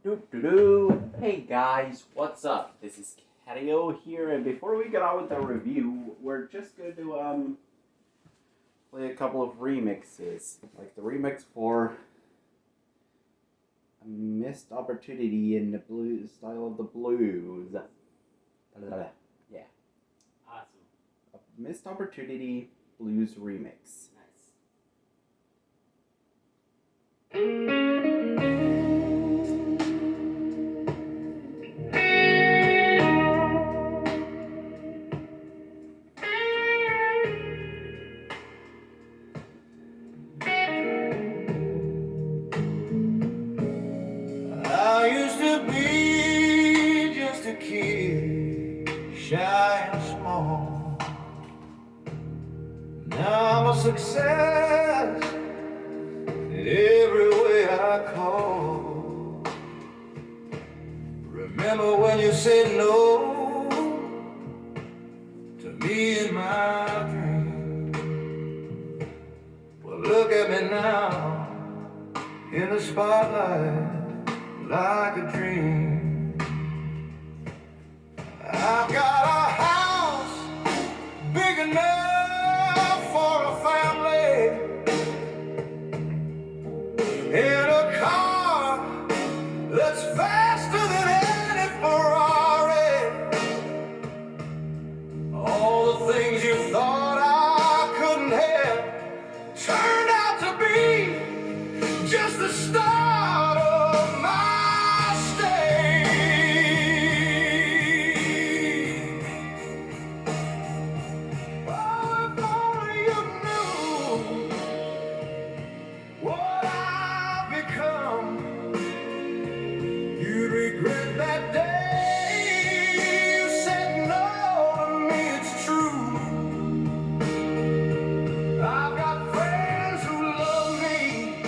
Doo-doo-doo. Hey guys, what's up? This is Catio here, and before we get on with the review, we're just going to play a couple of remixes, like the remix for a missed opportunity in the blues style of the blues. Yeah, Awesome. a missed opportunity blues remix. I used to be just a kid, shy and small. Now I'm a success in every way I call. Remember when you said no to me and my dream? Well, look at me now in the spotlight, like a dream. I've got a house big enough for a family, and a car that's faster than any Ferrari. All the things you thought I couldn't have turned out to be just the start of my stay. Oh, if only you knew what I've become, you'd regret that day you said no to me. It's true. I've got friends who love me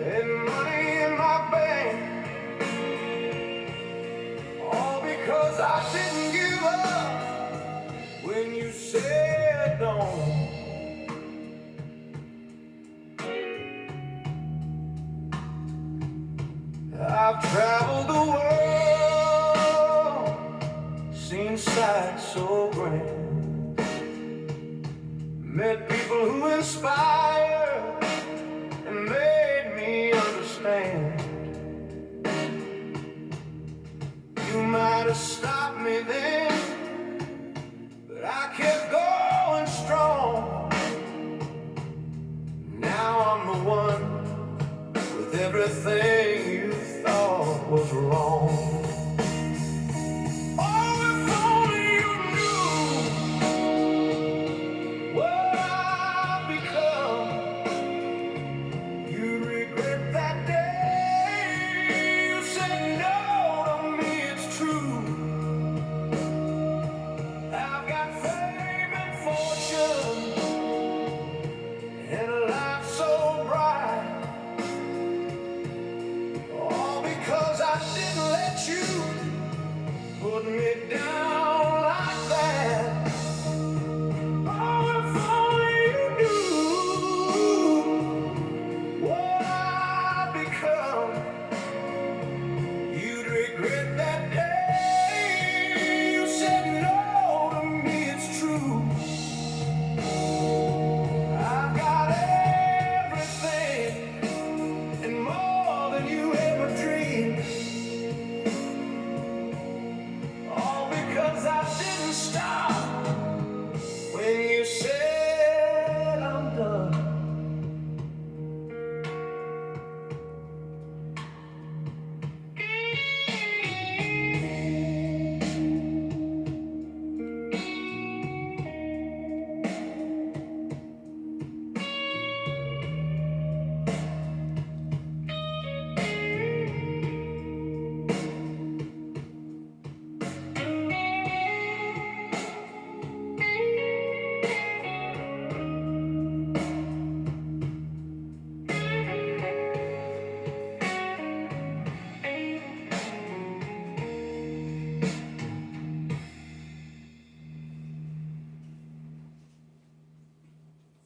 and money in my bank, all because I didn't give up when you said don't. I've traveled the world, seen sights so grand, met people who inspire and made me understand. You might have stopped me then, but I kept going strong. Now I'm the one with everything you thought was wrong. Oh, if only you knew what I've become, you'd regret that day you said no to me. It's true. I've got fame and fortune and a life so bright, all because I didn't let you put me down like that. Oh, if only you knew what I've become, you'd regret that day you said no to me. It's true. I've got everything and more than you ever dreamed, all because I didn't stop when you said I'm done.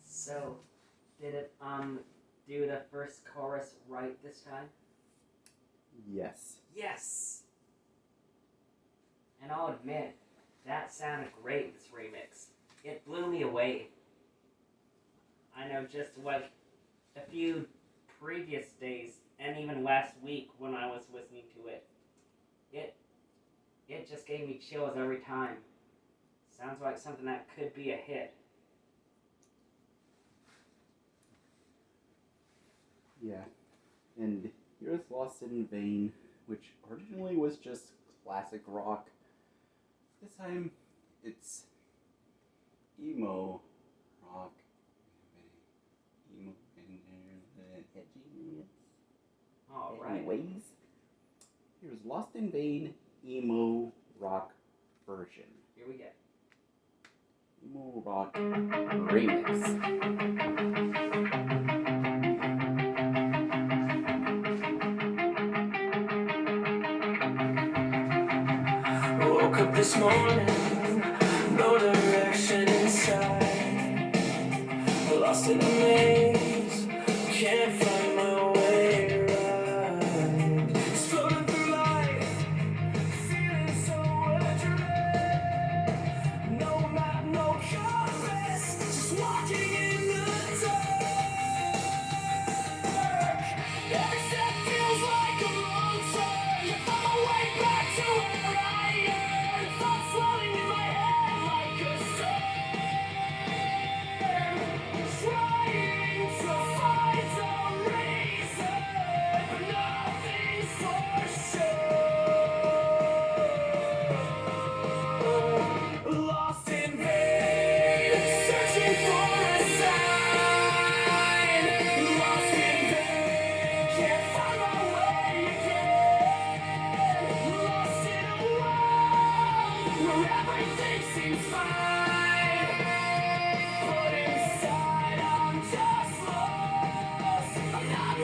So, did it do the first chorus right this time? Yes. Yes! And I'll admit, that sounded great, this remix. It blew me away. I know just like a few previous days, and even last week when I was listening to it, it just gave me chills every time. Sounds like something that could be a hit. Yeah. And here's Lost in Vain, which originally was just classic rock. This time, it's emo rock. Emo and edginess. Alright. Anyways, here's Lost in Vain emo rock version. Here we go. Emo rock remix. Woke up this morning, no direction inside. Lost in a maze, can't find my way right. Just floating through life, feeling so adrift. No map, no compass, just walking in the dark. Every step feels like a wrong turn. Can't find my way back to where I am. Thoughts swirling in my head like a storm. Trying to find a reason, but nothing's for sure. Lost in vain, searching for a sign. Lost in vain, can't find my way again. Lost in a world where everything seems fine, but inside I'm just lost. I'm not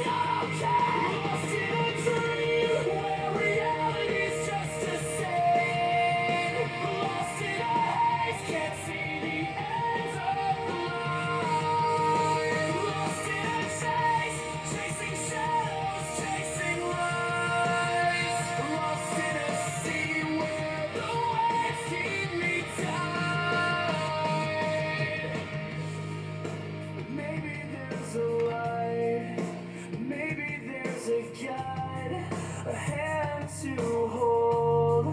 okay. Lost in a dream where reality's just a scene. Lost in a haze, can't see the end of the line. Lost in a chase, chasing shadows, chasing lies. Lost in a sea where the waves keep me tied. Maybe there's a light, maybe there's a guide, a hand to hold,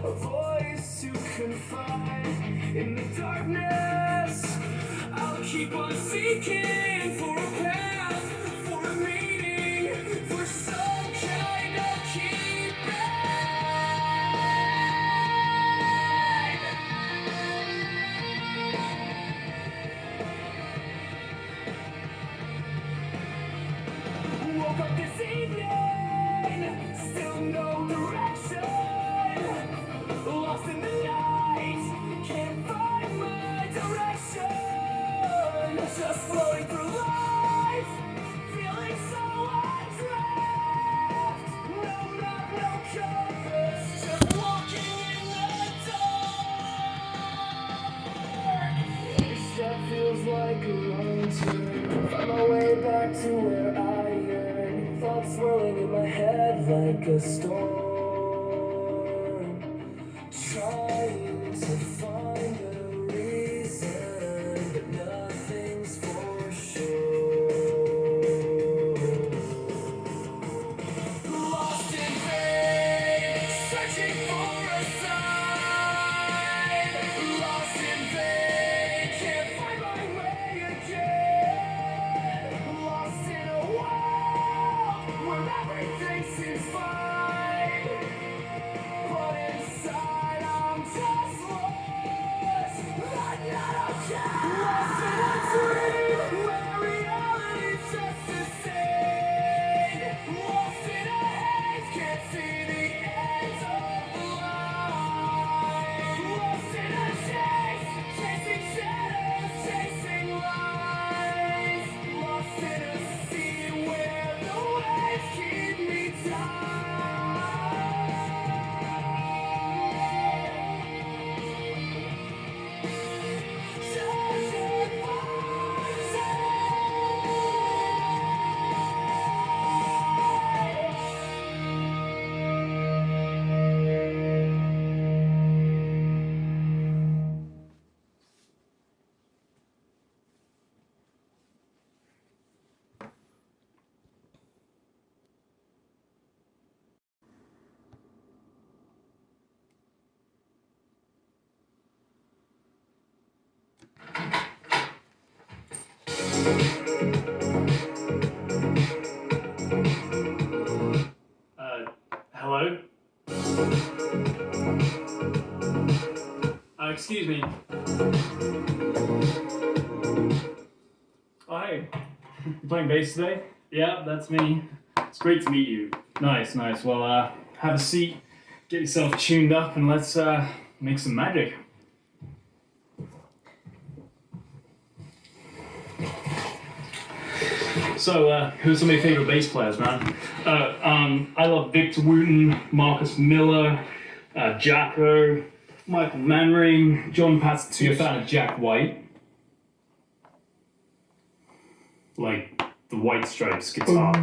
a voice to confide. In the darkness, I'll keep on seeking for a path, for a meaning, for some kind of keeping. Woke up this evening, still no direction. Lost in the night, can't find my direction. Just floating through life, feeling so adrift. No map, no compass, just walking in the dark. Every step feels like a wrong turn. Find my way back to where I yearn. Thoughts swirling in my head like a storm. Trying to find a reason, but nothing's for sure. Lost in vain, searching for a sign. Lost in vain, can't find my way again. Lost in a world where everything seems fine, Hello? Excuse me. Oh, hey. You playing bass today? Yeah, that's me. It's great to meet you. Nice, nice. Well, have a seat, get yourself tuned up, and let's make some magic. So, who's some of your favorite bass players, man? I love Victor Wooten, Marcus Miller, Jacko, Michael Manring, John Patterson. You're a fan of Jack White? Like the White Stripes guitar.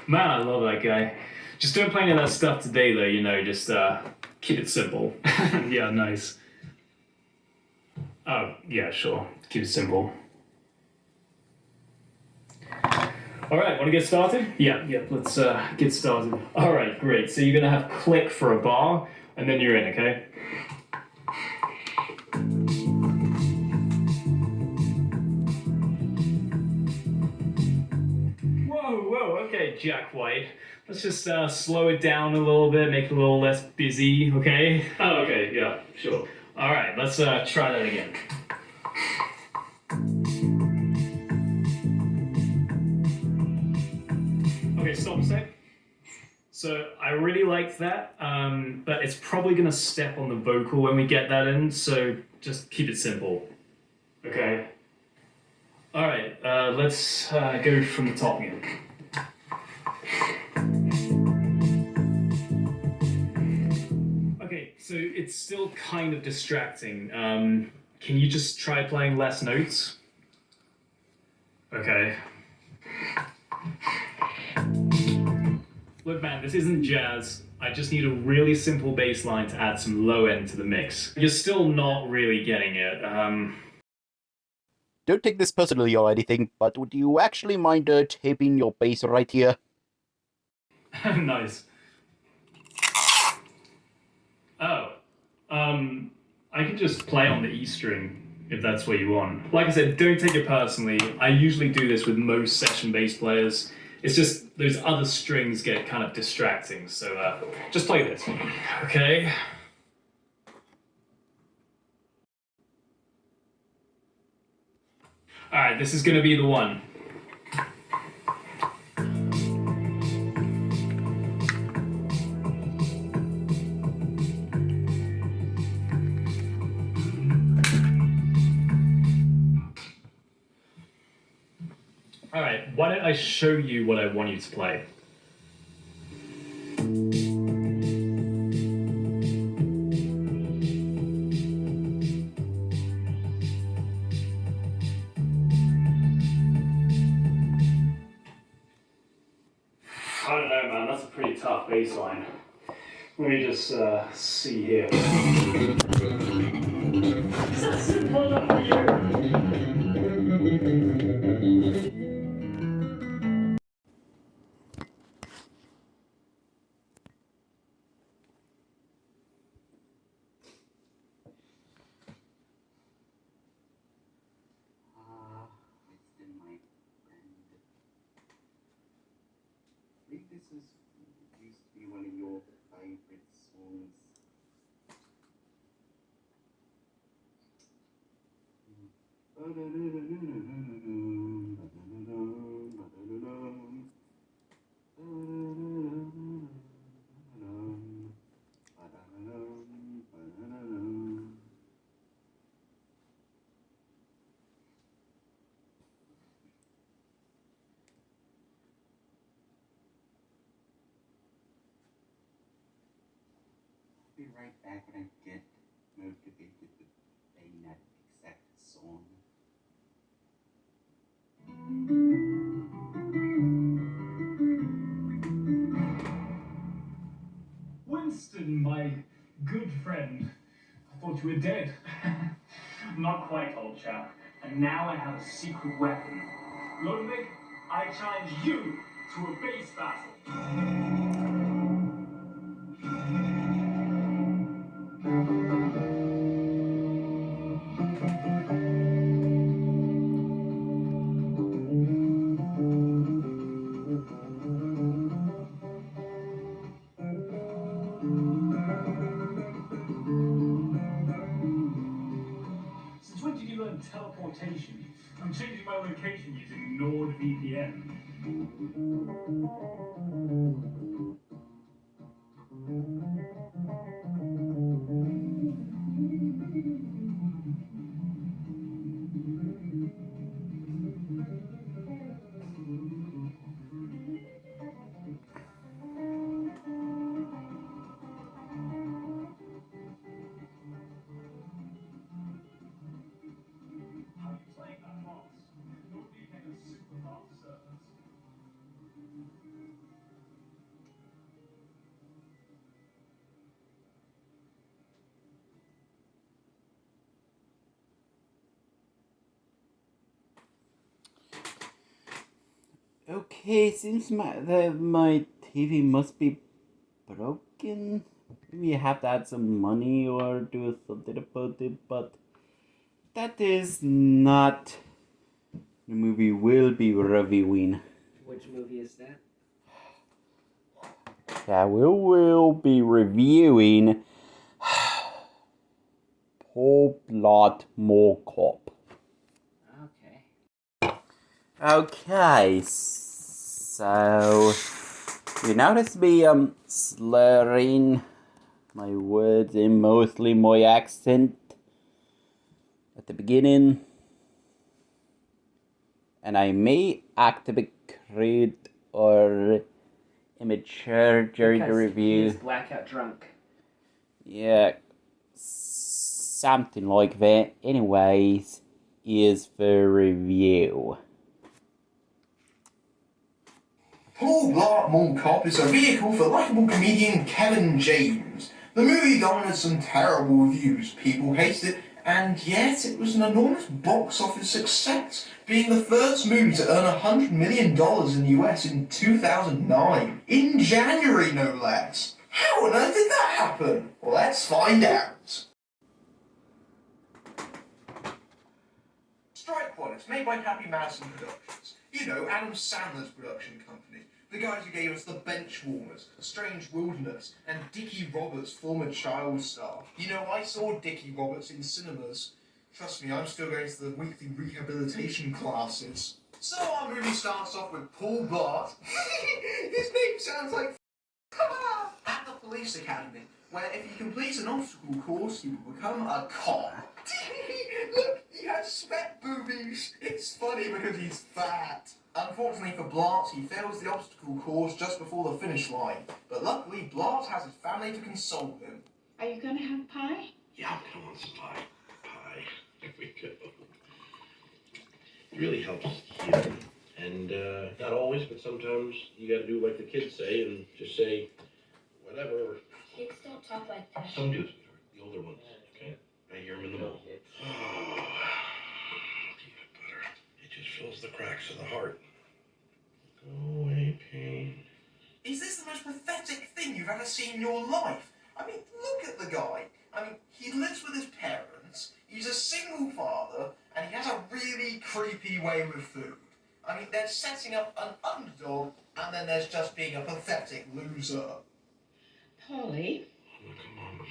Man, I love that guy. Just don't play any of that stuff today, though, you know, just keep it simple. Yeah, nice. Oh, yeah, sure. Keep it simple. All right, want to get started? Yeah, let's get started. All right, great. So you're going to have click for a bar, and then you're in, okay? Whoa, okay, Jack White. Let's just slow it down a little bit, make it a little less busy, okay? Oh, okay, yeah, sure. All right, let's try that again. Okay, stop a sec. So I really liked that, but it's probably gonna step on the vocal when we get that in, so just keep it simple. Okay? Alright, let's go from the top again. Okay, so it's still kind of distracting. Can you just try playing less notes? Okay. Look, man, this isn't jazz. I just need a really simple bass line to add some low end to the mix. You're still not really getting it. Don't take this personally or anything, but would you actually mind taping your bass right here? Nice. Oh, I could just play on the E string if that's what you want. Like I said, don't take it personally. I usually do this with most session bass players. It's just those other strings get kind of distracting, so just play this. Okay. Alright, this is gonna be the one. Alright, why don't I show you what I want you to play? I don't know, man, that's a pretty tough bass line. Let me just see here. Is that simple enough for you? Winston, my friend. I think this used to be one of your favorite songs. Be right back when I get motivated to play that exact song. Winston, my good friend. I thought you were dead. Not quite, old chap. And now I have a secret weapon. Ludwig, I challenge you to a bass battle. Okay, seems that my TV must be broken. Maybe I have to add some money or do something about it, but that is not the movie we'll be reviewing. Which movie is that? Yeah, we will be reviewing Blart Mall Cop. Okay. Okay, so you notice me slurring my words and mostly my accent at the beginning, and I may act a bit crude or immature during the review. He is blackout drunk. Yeah, something like that. Anyways, is the review. Paul Blart Mall Cop is a vehicle for likeable comedian Kevin James. The movie garnered some terrible reviews, people hated it, and yet it was an enormous box office success, being the first movie to earn $100 million in the US in 2009. In January, no less. How on earth did that happen? Well, let's find out. Strike One, it's made by Happy Madison Productions. You know, Adam Sandler's production company. The guys who gave us The Benchwarmers, Strange Wilderness, and Dickie Roberts, former child star. You know, I saw Dickie Roberts in cinemas. Trust me, I'm still going to the weekly rehabilitation classes. So our movie starts off with Paul Blart. His name sounds like at the police academy, where if you complete an obstacle course, you will become a cop. Look, he has sweat boobies. It's funny because he's fat. Unfortunately for Blart, he fails the obstacle course just before the finish line. But luckily, Blart has his family to console him. Are you gonna have pie? Yeah, I'm gonna want some pie. Pie, if we could. It really helps healing. And not always, but sometimes you gotta do like the kids say and just say whatever. Kids don't talk like that. Some do, the older ones, okay? I hear them in the mall. Oh, peanut butter. It just fills the cracks of the heart. Go away, pain. Is this the most pathetic thing you've ever seen in your life? I mean, look at the guy. I mean, he lives with his parents, he's a single father, and he has a really creepy way with food. I mean, there's setting up an underdog, and then there's just being a pathetic loser. Polly? Oh, come on, Ma.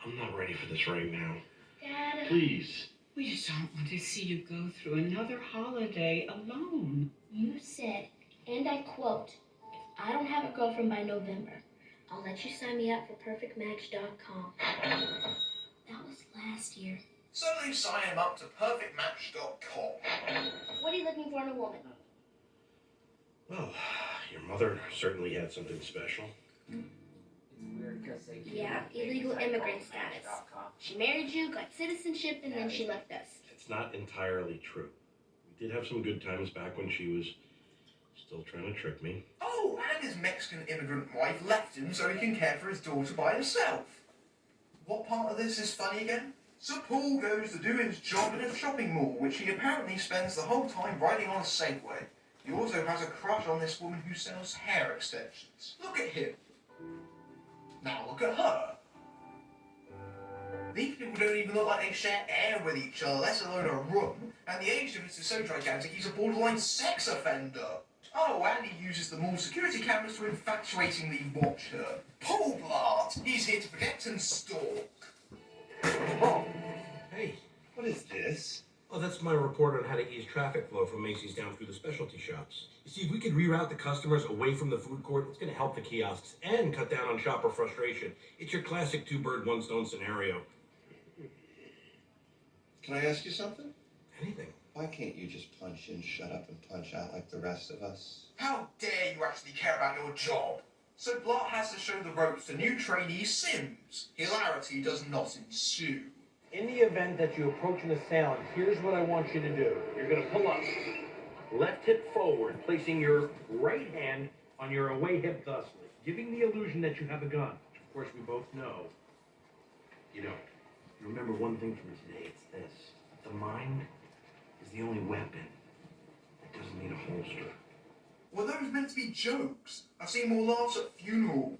I'm not ready for this right now. Dad. Please. We just don't want to see you go through another holiday alone. You said, and I quote, if I don't have a girlfriend by November, I'll let you sign me up for perfectmatch.com. That was last year. So they sign him up to perfectmatch.com. What are you looking for in a woman? Well, your mother certainly had something special. It's weird because they Yeah, illegal immigrant status. She married you, got citizenship, and then she left us. It's not entirely true. We did have some good times back when she was still trying to trick me. Oh, and his Mexican immigrant wife left him so he can care for his daughter by himself. What part of this is funny again? So Paul goes to do his job in a shopping mall, which he apparently spends the whole time riding on a Segway. He also has a crush on this woman who sells hair extensions. Look at him. Now look at her. These people don't even look like they share air with each other, let alone a room. And the age difference is so gigantic, he's a borderline sex offender. Oh, and he uses the mall security cameras to infatuatingly watch her. Paul Blart, he's here to protect and stalk. Oh, hey, what is this? Oh, that's my report on how to ease traffic flow from Macy's down through the specialty shops. You see, if we could reroute the customers away from the food court, it's going to help the kiosks and cut down on shopper frustration. It's your classic two-bird, one-stone scenario. Can I ask you something? Anything. Why can't you just punch in, shut up, and punch out like the rest of us? How dare you actually care about your job? So Blart has to show the ropes to new trainee Sims. Hilarity does not ensue. In the event that you approach an assailant, here's what I want you to do. You're going to pull up. Left hip forward, placing your right hand on your away hip thusly, giving the illusion that you have a gun, which of course we both know you don't. Remember one thing from today, it's this. The mind is the only weapon that doesn't need a holster. Were those meant to be jokes? I've seen more laughs at funerals.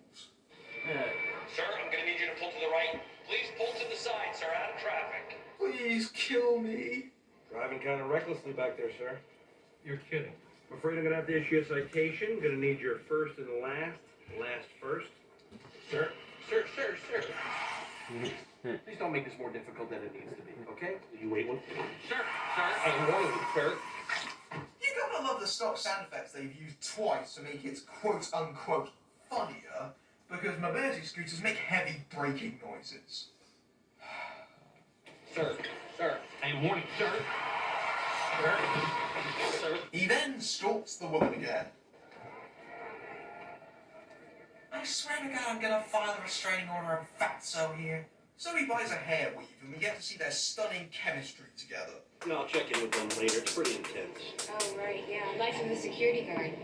Sir, I'm gonna need you to pull to the right. Please pull to the side, sir, out of traffic. Please kill me. Driving kind of recklessly back there, sir. You're kidding. I'm afraid I'm gonna have to issue a citation. Gonna need your first and last first. Sir. Please don't make this more difficult than it needs to be, okay? Will you wait one? Sir, I'm warning you, sir. You gotta love the stock sound effects they've used twice to make it quote-unquote funnier, because mobility scooters make heavy braking noises. Sir, I am warning, sir. Sir. He then stalks the woman again. I swear to God I'm gonna file a restraining order on Fatso here. So he buys a hair weave and we get to see their stunning chemistry together. No, I'll check in with them later. It's pretty intense. Oh, right, yeah. Life of a security guard.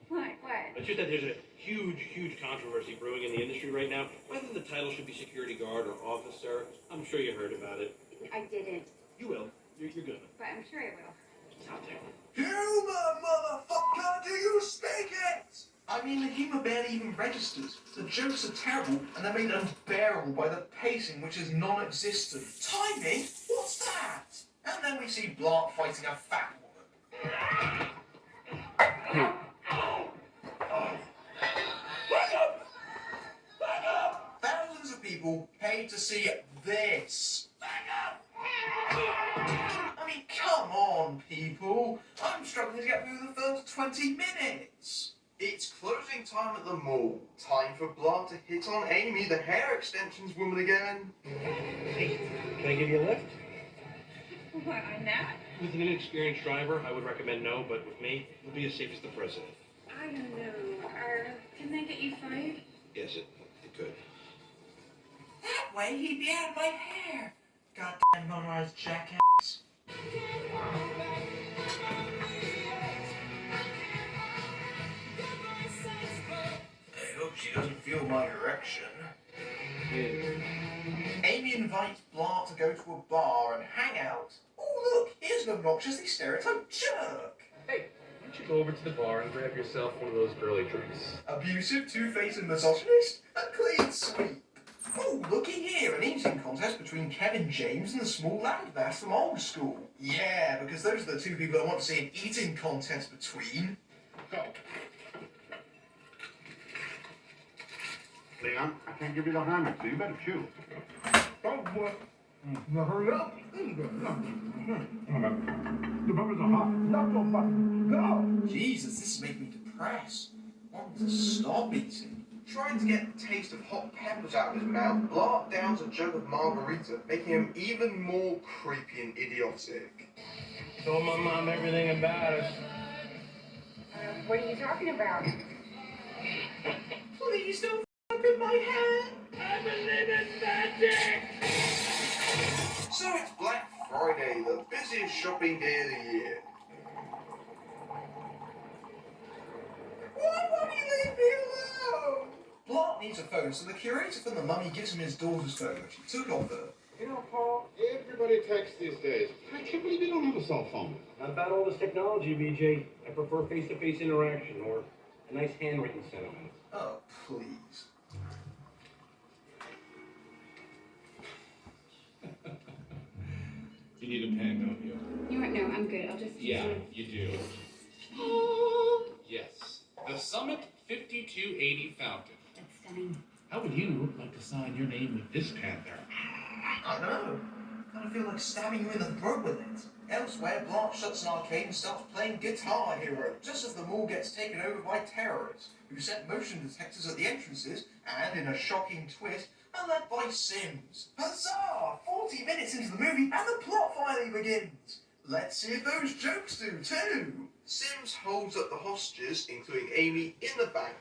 What? It's just that there's a huge controversy brewing in the industry right now. Whether the title should be security guard or officer, I'm sure you heard about it. I didn't, You will. You're gonna. but I'm sure I will. It's out there. Humor, motherfucker! Do you speak it? I mean, the humor barely even registers. The jokes are terrible, and they're made unbearable by the pacing, which is non-existent. Timing? What's that? And then we see Blart fighting a fat woman. Thousands of people paid to see this. I mean, come on, people. I'm struggling to get through the first 20 minutes. It's closing time at the mall. Time for Blart to hit on Amy, the hair extensions woman, again. Hey, can I give you a lift? What, on that? With an inexperienced driver, I would recommend no, but with me, it'll be as safe as the president. I don't know. Can they get you fired? Yes, it could. That way he'd be out of my hair. Goddamn motorized jackass. I hope she doesn't feel my erection. Amy invites Blart to go to a bar and hang out. Oh look, here's an obnoxiously stereotyped jerk. Hey, why don't you go over to the bar and grab yourself one of those girly drinks? Abusive, two-faced and misogynist? A clean sweep. Oh, looky here, an eating contest between Kevin James and the small landmass from old school. Yeah, because those are the two people I want to see an eating contest between. Go. Leon, I can't give you the hammer, so you better chew. Oh, what? Now hurry up. The peppers are hot. Not so fast. Go! Jesus, this is making me depressed. Wanting to stop eating. Trying to get the taste of hot peppers out of his mouth, Blart downs a jug of margarita, making him even more creepy and idiotic. Told my mom everything about us. What are you talking about? Please don't f*** up in my head. I believe in magic! So it's Black Friday, the busiest shopping day of the year. Why won't you leave me alone? Blart needs a phone, so the curator from the Mummy gives him his daughter's phone, which he took off her. You know, Paul, everybody texts these days. I can't believe you don't have a cell phone. Not about all this technology, BJ. I prefer face-to-face interaction or a nice handwritten sentiment. Oh, please. You need a pen, don't you? You know what? No, I'm good. I'll just. Yeah, you do. Yes. The Summit 5280 Fountain. That's stunning. How would you like to sign your name with this pen there? I know. Kind of feel like stabbing you in the throat with it. Elsewhere, Blart shuts an arcade and starts playing Guitar Hero, just as the mall gets taken over by terrorists, who set motion detectors at the entrances, and, in a shocking twist, are led by Sims. Huzzah! 40 minutes into the movie, and the plot finally begins. Let's see if those jokes do, too. Sims holds up the hostages, including Amy, in the bank.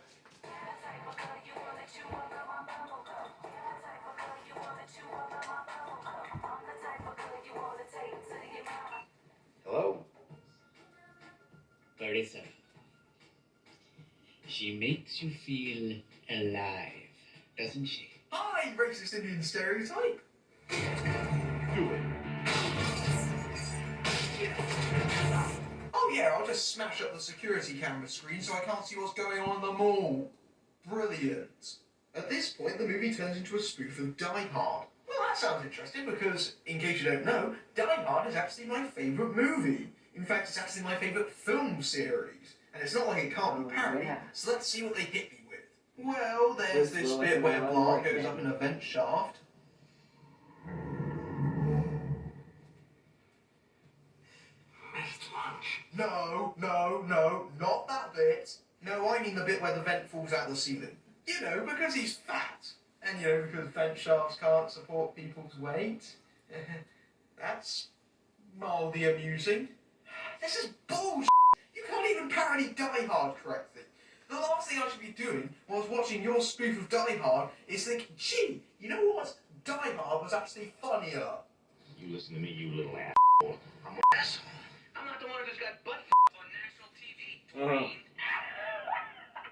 Hello? 37. She makes you feel alive, doesn't she? Hi, racist Indian stereotype. Do it. Oh yeah, I'll just smash up the security camera screen so I can't see what's going on in the mall. Brilliant. At this point, the movie turns into a spoof of Die Hard. Well, that sounds interesting because, in case you don't know, Die Hard is actually my favourite movie. In fact, it's actually my favourite film series. And it's not like it can't be parodied, so let's see what they hit me with. Well, there's this bit where Blart goes up in a vent shaft. Missed lunch. No, not that bit. No, I mean the bit where the vent falls out of the ceiling. You know, because he's fat. And you know, because vent shafts can't support people's weight. That's mildly amusing. This is bullshit. You can't even parody Die Hard correctly. The last thing I should be doing whilst watching your spoof of Die Hard is think, gee, you know what? Die Hard was actually funnier. You listen to me, you little ass. I'm an asshole. I'm not the one who just got butt on national TV.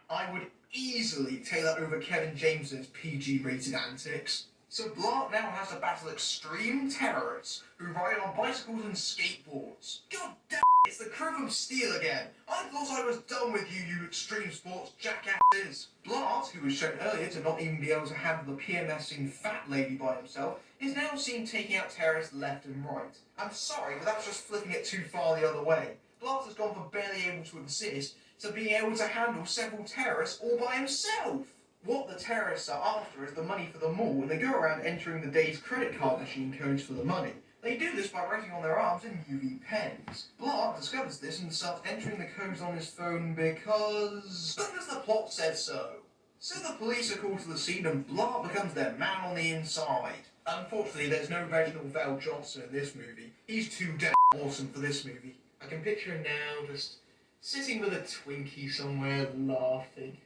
I would easily take that over Kevin James's PG-rated antics. So Blart now has to battle extreme terrorists who ride on bicycles and skateboards. God damn it, it's the crew from Steel again. I thought I was done with you, you extreme sports jackasses. Blart, who was shown earlier to not even be able to handle the PMSing fat lady by himself, is now seen taking out terrorists left and right. I'm sorry, but that's just flipping it too far the other way. Blart has gone from barely able to exist to being able to handle several terrorists all by himself. What the terrorists are after is the money for the mall, and they go around entering the day's credit card machine codes for the money. They do this by writing on their arms in UV pens. Blart discovers this and starts entering the codes on his phone because the plot says so. So the police are called to the scene and Blart becomes their man on the inside. Unfortunately, there's no Reginald Val Johnson in this movie. He's too damn awesome for this movie. I can picture him now just sitting with a Twinkie somewhere laughing.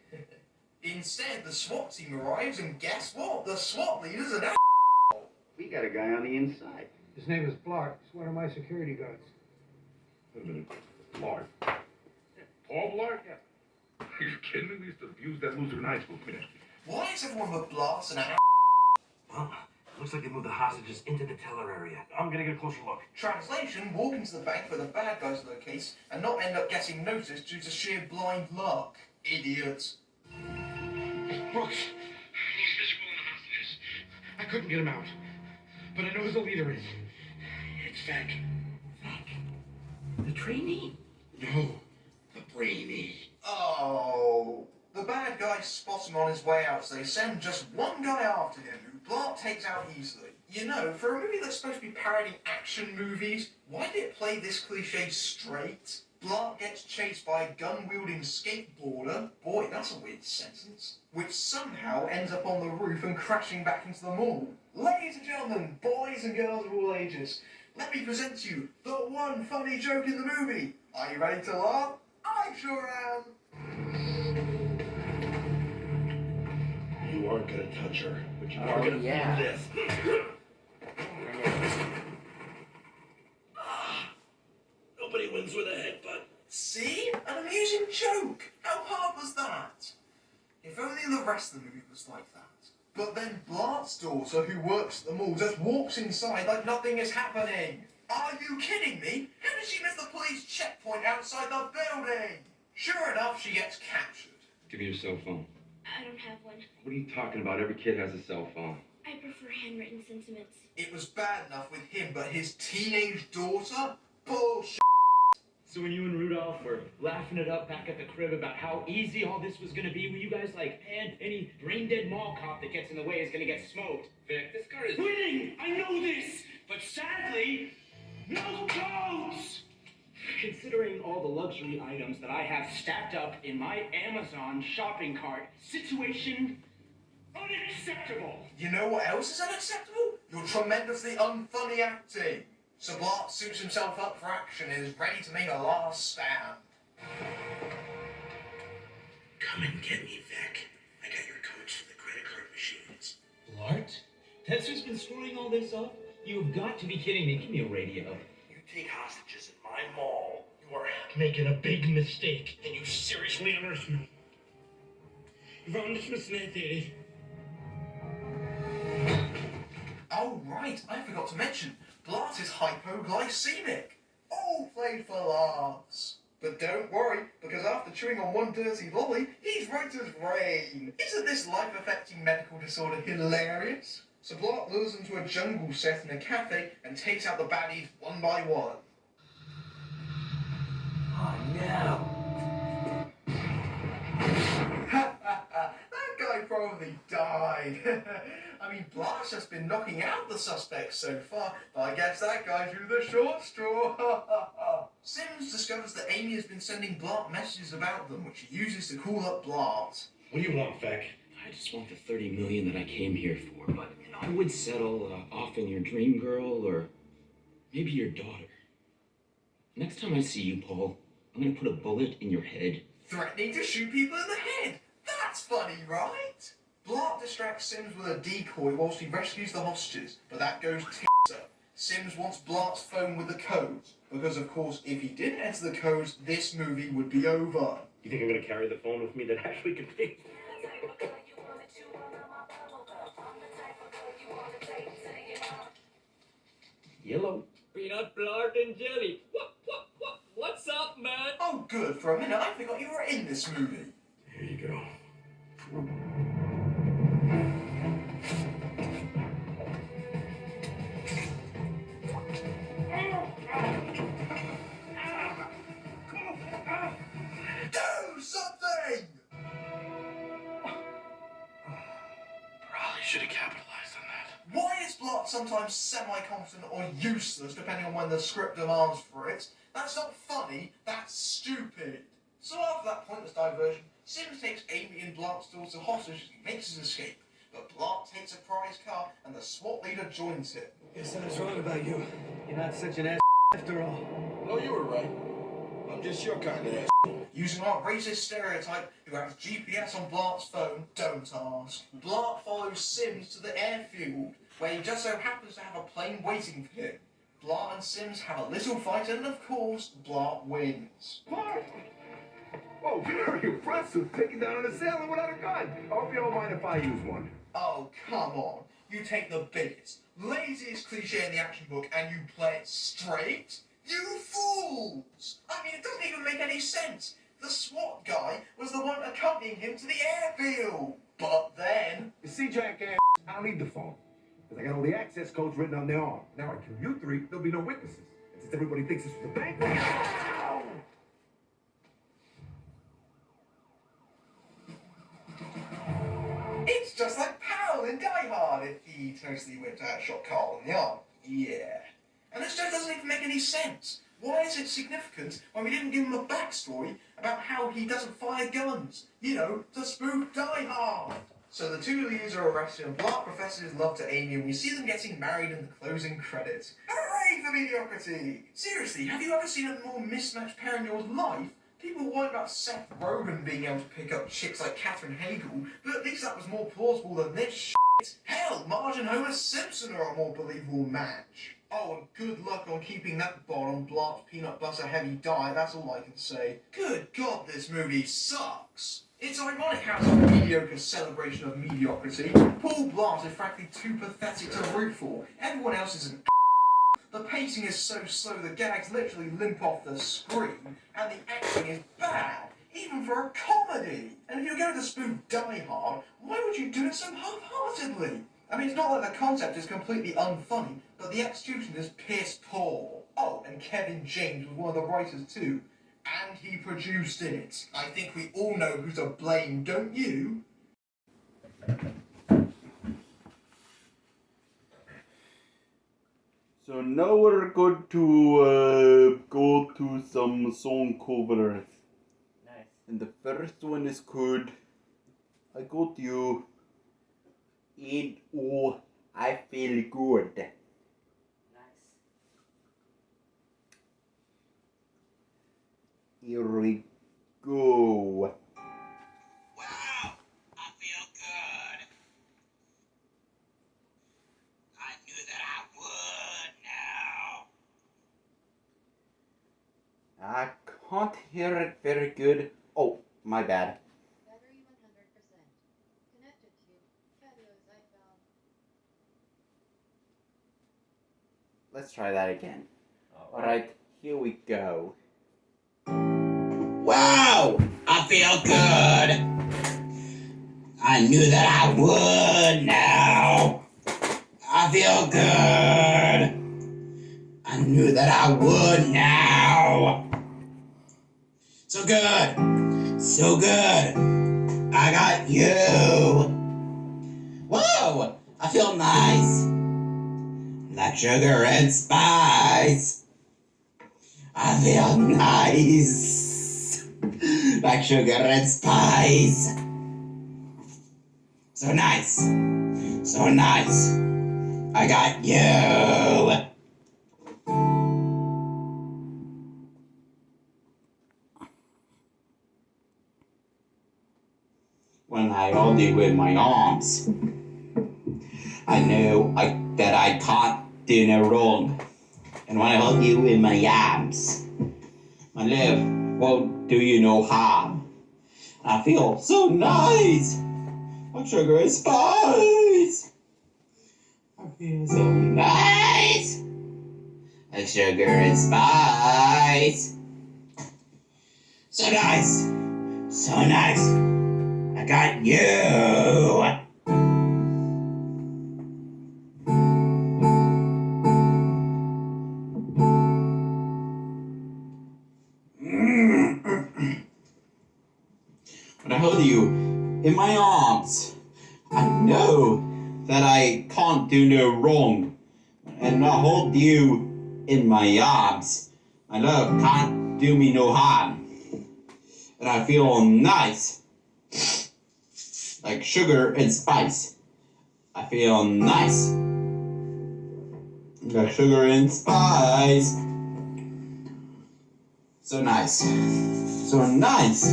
Instead, the SWAT team arrives and guess what? The SWAT leader's an asshole. We got a guy on the inside. His name is Blart. He's one of my security guards. Wait a minute. Blart. Paul Blart? Yeah. Are you kidding me? We used to abuse that loser in high school. Why is everyone with Blart's an asshole? Well, looks like they moved the hostages into the teller area. I'm gonna get a closer look. Translation, walk into the bank where the bad guys locate and not end up getting noticed due to sheer blind luck. Idiots. Brooks, he's visible in the hostages. I couldn't get him out, but I know who the leader is. It's Feck. The trainee? No, the brainy. Oh. The bad guys spot him on his way out, so they send just one guy after him, who Blart takes out easily. You know, for a movie that's supposed to be parodying action movies, why did it play this cliche straight? Blart gets chased by a gun-wielding skateboarder, boy, that's a weird sentence, which somehow ends up on the roof and crashing back into the mall. Ladies and gentlemen, boys and girls of all ages, let me present to you the one funny joke in the movie. Are you ready to laugh? I sure am. You aren't gonna touch her, but you are gonna do this. Nobody wins with a headbutt. See? An amusing joke. How hard was that? If only the rest of the movie was like that. But then Blart's daughter, who works at the mall, just walks inside like nothing is happening. Are you kidding me? How did she miss the police checkpoint outside the building? Sure enough, she gets captured. Give me your cell phone. I don't have one. What are you talking about? Every kid has a cell phone. I prefer handwritten sentiments. It was bad enough with him, but his teenage daughter? Bullshit. So when you and Rudolph were laughing it up back at the crib about how easy all this was gonna be, were you guys like, man, any brain-dead mall cop that gets in the way is gonna get smoked? Vic, this car is Winning! I know this! but sadly, no clothes! Considering all the luxury items that I have stacked up in my Amazon shopping cart, situation unacceptable. You know what else is unacceptable? Your tremendously unfunny acting. So Blart suits himself up for action and is ready to make a last stand. Come and get me, Vic. I got your codes for the credit card machines. Blart? That's who's been screwing all this up? You have got to be kidding me. Give me a radio. You take hostages in my mall. You are Making a big mistake. And you seriously unearthed me. Wrong dismissed. Oh, right, I forgot to mention, Blart is hypoglycemic. All played for laughs. But don't worry, because after chewing on one dirty lolly, he's right as rain. Isn't this life-affecting medical disorder hilarious? So Blart lures them to a jungle set in a cafe and takes out the baddies one by one. Oh no. That guy probably died. I mean, Blart's just been knocking out the suspects so far, but I guess that guy drew the short straw. Sims discovers that Amy has been sending Blart messages about them, which he uses to call up Blart. What do you want, Vic? I just want the 30 million that I came here for, but I would settle off in your dream girl or maybe your daughter. Next time I see you, Paul, I'm gonna put a bullet in your head. Threatening to shoot people in the head. That's funny, right? Blart distracts Sims with a decoy whilst he rescues the hostages, but that goes tits up. Sims wants Blart's phone with the codes, because of course if he didn't enter the codes, this movie would be over. You think I'm gonna carry the phone with me that actually contains... Yellow. Peanut, Blart, and jelly. What's up, man? Oh good, for a minute I forgot you were in this movie. Here you go. Do something! Probably should have capitalized on that. Why is Blart sometimes semi-competent or useless depending on when the script demands for it? That's not funny, that's stupid. So after that pointless diversion, Sims takes Amy and Blart's daughter hostage as he makes his escape. But Blart takes a prize car and the SWAT leader joins him. Guess I was wrong about you. You're not such an ass after all. No, you were right. I'm just your kind of ass. Using our racist stereotype, who has GPS on Blart's phone, don't ask. Blart follows Sims to the airfield, where he just so happens to have a plane waiting for him. Blart and Sims have a little fight, and of course, Blart wins. What? Oh, very impressive. Taking down an assailant without a gun. I hope you don't mind if I use one. Oh, come on. You take the biggest, laziest cliche in the action book and you play it straight? You fools! I mean, it doesn't even make any sense. The SWAT guy was the one accompanying him to the airfield. But then... You see, jackass, I don't need the phone. Because I got all the access codes written on their arm. Now I kill you three, there'll be no witnesses. And since everybody thinks this was a bank robbery... It's just like Powell in Die Hard if he totally went out and shot Carl in the arm. Yeah. And this just doesn't even make any sense. Why is it significant when we didn't give him a backstory about how he doesn't fire guns? You know, to spook Die Hard. So the two leaders are arrested and Blart professes his love to Amy and we see them getting married in the closing credits. Hooray for mediocrity! Seriously, have you ever seen a more mismatched pair in your life? People worried about Seth Rogen being able to pick up chicks like Katherine Hagel, but at least that was more plausible than this shit. Hell, Marge and Homer Simpson are a more believable match. Oh, and good luck on keeping that bod on Blart's peanut butter heavy diet, that's all I can say. Good God, this movie sucks. It's ironic how it's a mediocre celebration of mediocrity. Paul Blart is frankly too pathetic to root for. Everyone else is an The pacing is so slow the gags literally limp off the screen, and the acting is bad, even for a comedy. And if you're going to spoof Die Hard, why would you do it so half-heartedly? I mean, it's not like the concept is completely unfunny, but the execution is piss poor. Oh, and Kevin James was one of the writers too, and he produced it. I think we all know who's to blame, don't you? So now we're going to go to some song covers. Nice. And the first one is called I Got You and Oh I Feel Good. Nice. Here we go. Wow, I feel good. I knew that I would now. I can't hear it very good. Oh, my bad. Battery 100%. Connected to Cadio's iPhone. Let's try that again. Alright, here we go. Wow, I feel good. I knew that I would now. I feel good. I knew that I would now. So good. So good. I got you. Whoa, I feel nice. Like sugar and spice. I feel nice. Like sugar and spice. So nice. So nice. I got you. When I hold you in my arms, I know that I can't do no wrong. And when I hold you in my arms, my love won't do you no harm. I feel so nice, like sugar and spice. I feel so nice, like sugar and spice. So nice, so nice. I got you. When I hold you in my arms, I know that I can't do no wrong. And when I hold you in my arms, my love can't do me no harm. And I feel nice, like sugar and spice. I feel nice, like sugar and spice. So nice, so nice,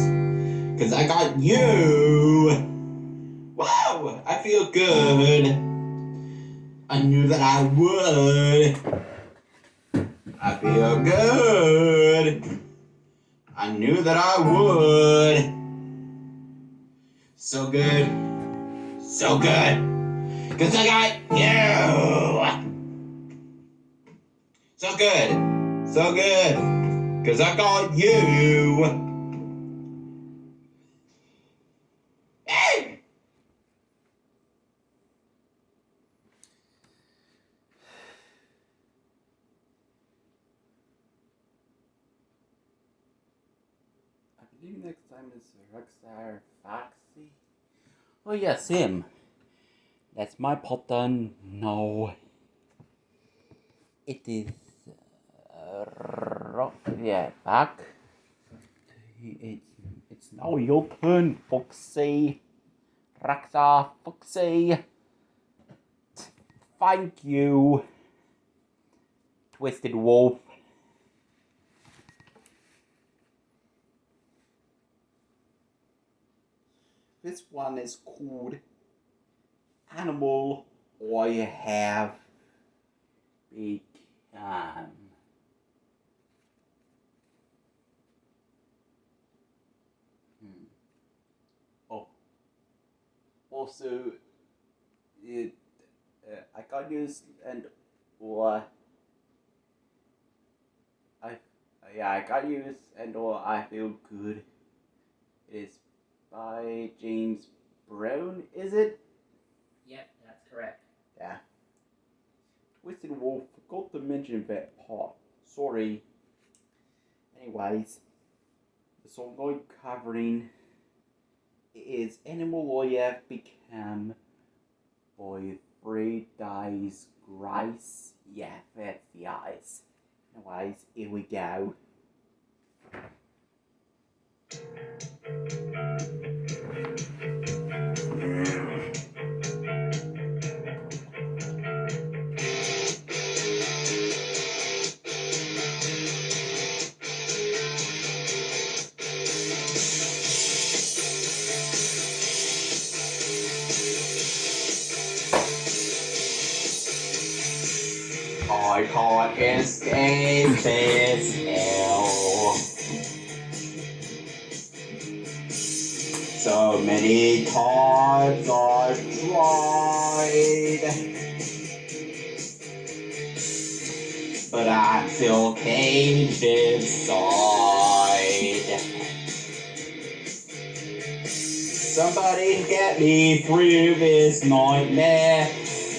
'cause I got you. Wow, I feel good. I knew that I would. I feel good. I knew that I would. So good. So good. 'Cause I got you. So good. So good. 'Cause I got you. Hey! I believe next time is Rockstar Foxy. Oh yes, him. That's my pot done. No. It is yeah, back. It's now your turn, Foxy. Rockstar Foxy. Thank you, Twisted Wolf. This one is called Animal I Have Become. Oh, also, I got news and I got news and I feel good. It is by James Brown, is it? Yep, that's correct. Yeah. Twisted Wolf forgot to mention that part. Sorry. Anyways, the song I'm covering is Animal I Have Become by Three dice Grice. Yeah, that's the eyes. Anyways, here we go. I can't escape this hell. So many times I've tried, but I'm still caged inside. Somebody get me through this nightmare.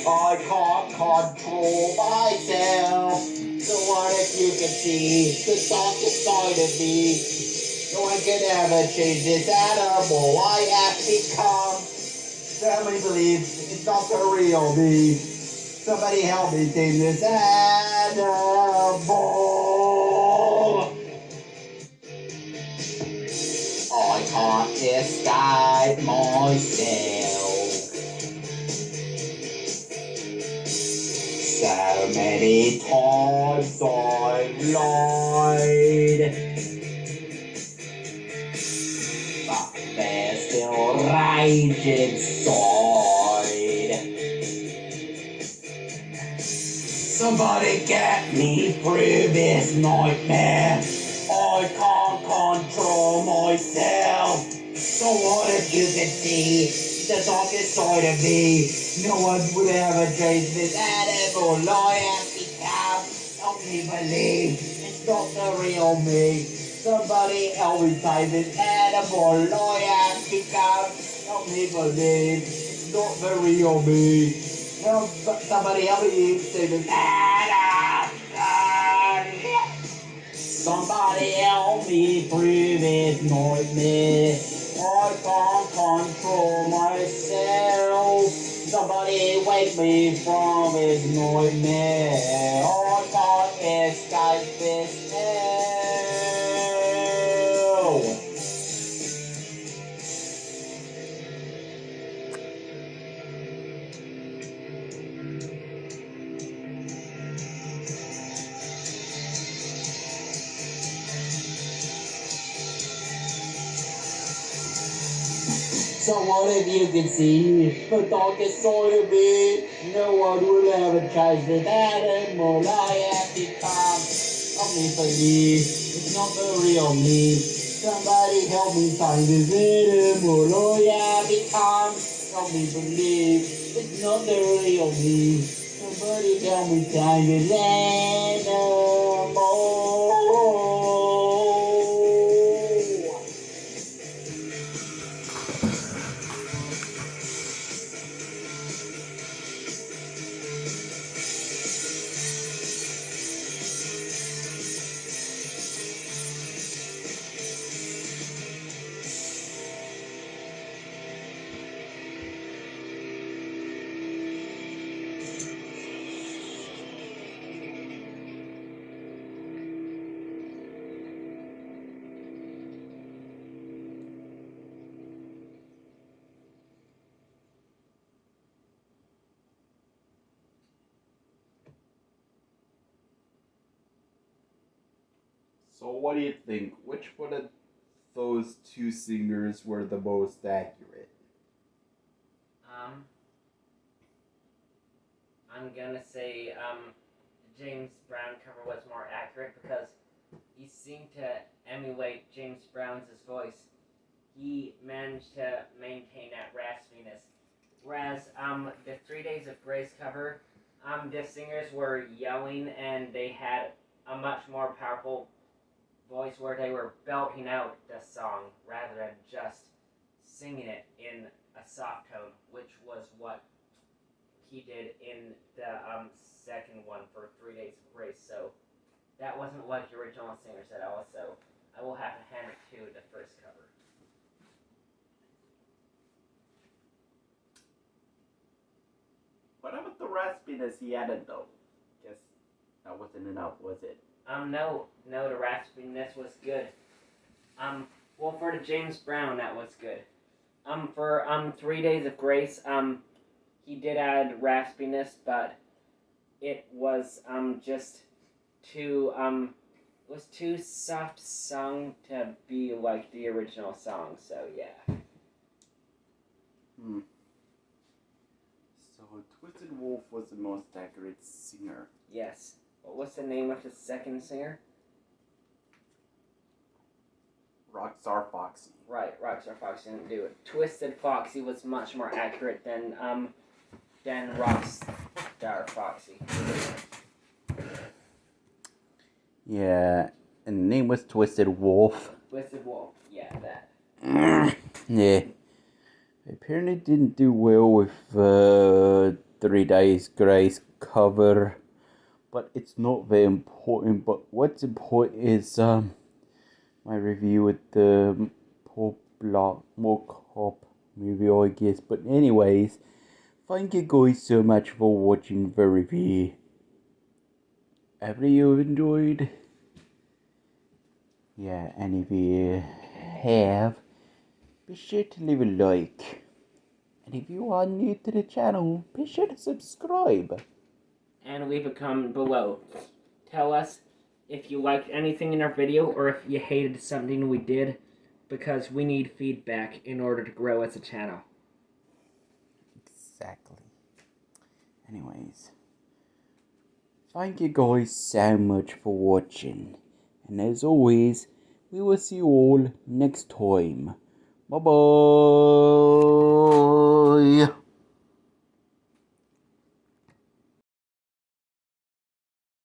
I can't control myself. So what if you can see the darkest side of me? No one can ever change this animal I have become. Family believes it's not the real me. Somebody help me tame this animal. I can't escape myself. So many times I've lied, but there's still rage inside. Somebody get me through this nightmare. I can't control myself. So what if you could see the darkest side of me? No one would ever change this animal I have become. Help me believe it's not the real me. Somebody help me tame this animal I have become. Help me believe it's not the real me. Somebody help me tame this animal. Somebody help me through this nightmare. I can't control myself. Somebody wake me from this nightmare. I can't escape this hell. So what if you could see the darkest side of me? No one will ever change the animal I have become. Help me believe it's not the real me. Somebody help me find this animal I have become. Help me believe it's not the real me. Somebody help me find this animal. So what do you think? Which one of those two singers were the most accurate? I'm gonna say James Brown cover was more accurate because he seemed to emulate James Brown's voice. He managed to maintain that raspiness. Whereas the 3 Days of Grace cover, the singers were yelling and they had a much more powerful voice where they were belting out the song rather than just singing it in a soft tone, which was what he did in the second one for 3 Days of Grace. So that wasn't what the original singer said. Also, I will have to hand it to the first cover. But raspiness he added though. Guess that wasn't enough, was it? No, the raspiness was good. Well, for the James Brown, that was good. For 3 Days of Grace, he did add raspiness, but it was just too it was too soft sung to be like the original song. So yeah. So Twisted Wolf was the most accurate singer. Yes. What's the name of the second singer? Rockstar Foxy. Right, Rockstar Foxy didn't do it. Twisted Foxy was much more accurate than Rockstar Foxy. Yeah, and the name was Twisted Wolf. Twisted Wolf, yeah, that. Yeah. Apparently didn't do well with 3 Days Grace cover. But it's not very important. But what's important is my review with the poor Blart cop movie, I guess. But anyways, thank you guys so much for watching the review. Have you enjoyed? Yeah, and if you have, be sure to leave a like. And if you are new to the channel, be sure to subscribe. And leave a comment below. Tell us if you liked anything in our video or if you hated something we did, because we need feedback in order to grow as a channel. Exactly. Anyways, thank you guys so much for watching. And as always, we will see you all next time. Bye bye.